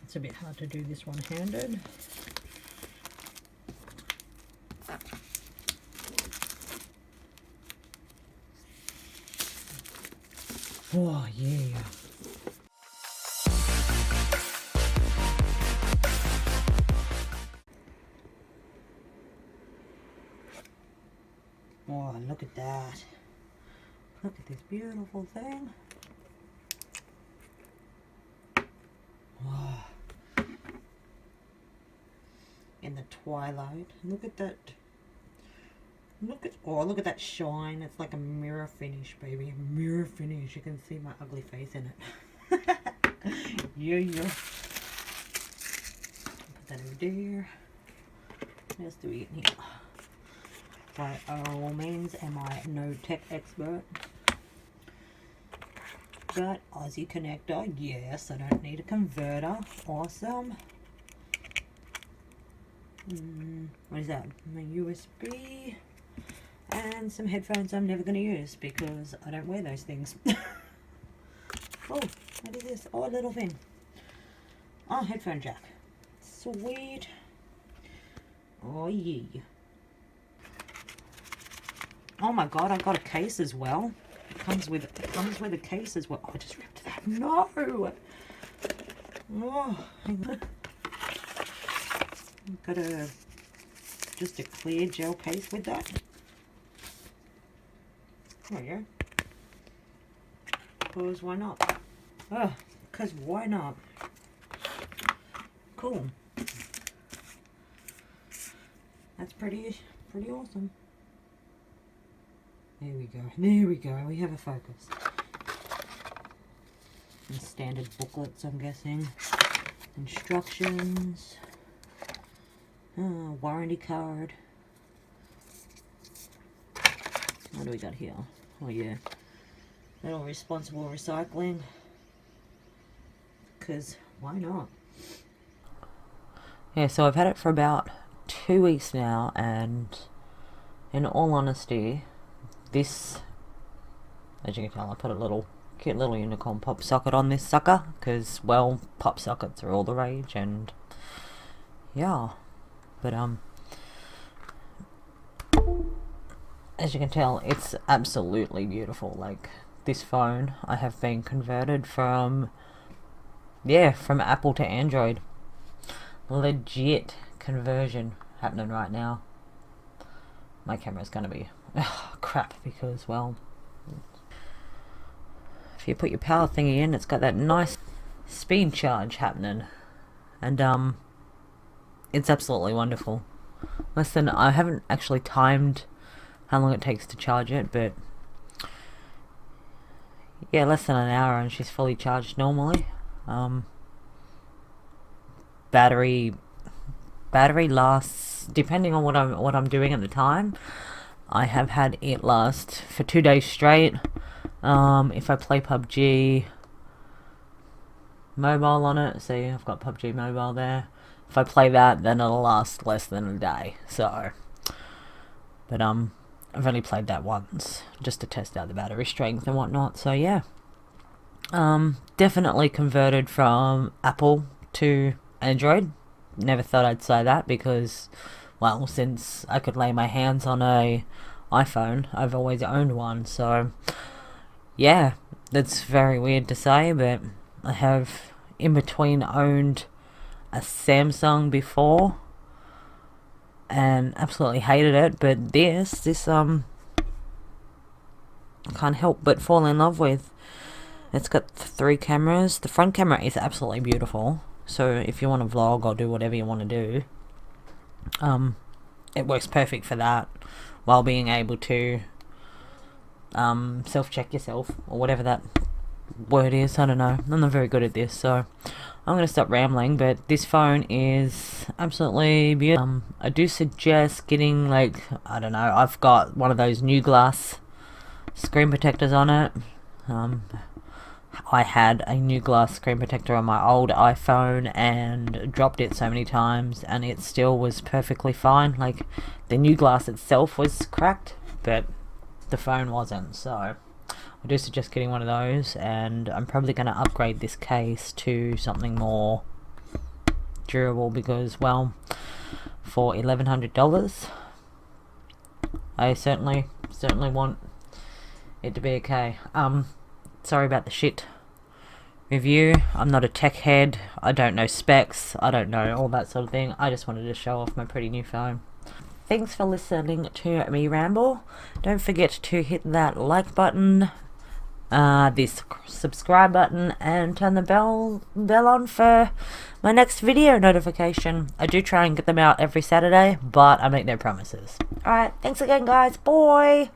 It's a bit hard to do this one-handed. Oh yeah. Oh, look at that. Look at this beautiful thing. Oh. In the twilight. Look at that. Look at that shine. It's like a mirror finish, baby. A mirror finish. You can see my ugly face in it. Yeah. Put that over there. What else do we get here? By all means, am I no tech expert? But Aussie connector, yes. I don't need a converter. Awesome. What is that? My USB. And some headphones I'm never going to use because I don't wear those things. Oh, what is this? Oh, a little thing. Oh, headphone jack. Sweet. Oh, yeah. Oh my god, I got a case as well. It comes with a case as well. Oh, I just ripped that. No! Oh, got just a clear gel case with that. There you go. Because why not? Oh, because why not? Cool. That's pretty awesome. There we go. There we go. We have a focus. And standard booklets, I'm guessing. Instructions. Warranty card. What do we got here? Oh yeah. Little responsible recycling. Because why not? Yeah, so I've had it for about 2 weeks now, and in all honesty, this, as you can tell, I put a cute little unicorn pop socket on this sucker because, well, pop sockets are all the rage, and yeah, but as you can tell, it's absolutely beautiful. Like, this phone, I have been converted from Apple to Android. Legit conversion happening right now. My camera's gonna be crap because, well, if you put your power thingy in, it's got that nice speed charge happening, and it's absolutely wonderful. I haven't actually timed how long it takes to charge it, but yeah, less than an hour and she's fully charged normally. Battery lasts, depending on what I'm doing at the time. I have had it last for 2 days straight. If I play PUBG Mobile on it, see, I've got PUBG Mobile there. If I play that, then it'll last less than a day. So, but I've only played that once just to test out the battery strength and whatnot. So yeah, definitely converted from Apple to Android. Never thought I'd say that because, well, since I could lay my hands on a iPhone, I've always owned one. So yeah, that's very weird to say, but I have in between owned a Samsung before and absolutely hated it, but this I can't help but fall in love with. It's got 3 cameras. The front camera is absolutely beautiful, so if you want to vlog or do whatever you want to do, it works perfect for that, while being able to self-check yourself, or whatever that word is. I don't know, I'm not very good at this, so I'm going to stop rambling. But this phone is absolutely beautiful. I do suggest getting, like, I don't know, I've got one of those new glass screen protectors on it. I had a new glass screen protector on my old iPhone and dropped it so many times, and it still was perfectly fine. Like, the new glass itself was cracked, but the phone wasn't. So I do suggest getting one of those, and I'm probably going to upgrade this case to something more durable, because, well, for $1,100, I certainly want it to be okay. Sorry about the shit review. I'm not a tech head. I don't know specs. I don't know all that sort of thing. I just wanted to show off my pretty new phone. Thanks for listening to me ramble. Don't forget to hit that like button, this subscribe button, and turn the bell on for my next video notification. I do try and get them out every Saturday, but I make no promises. Alright, thanks again, guys. Bye!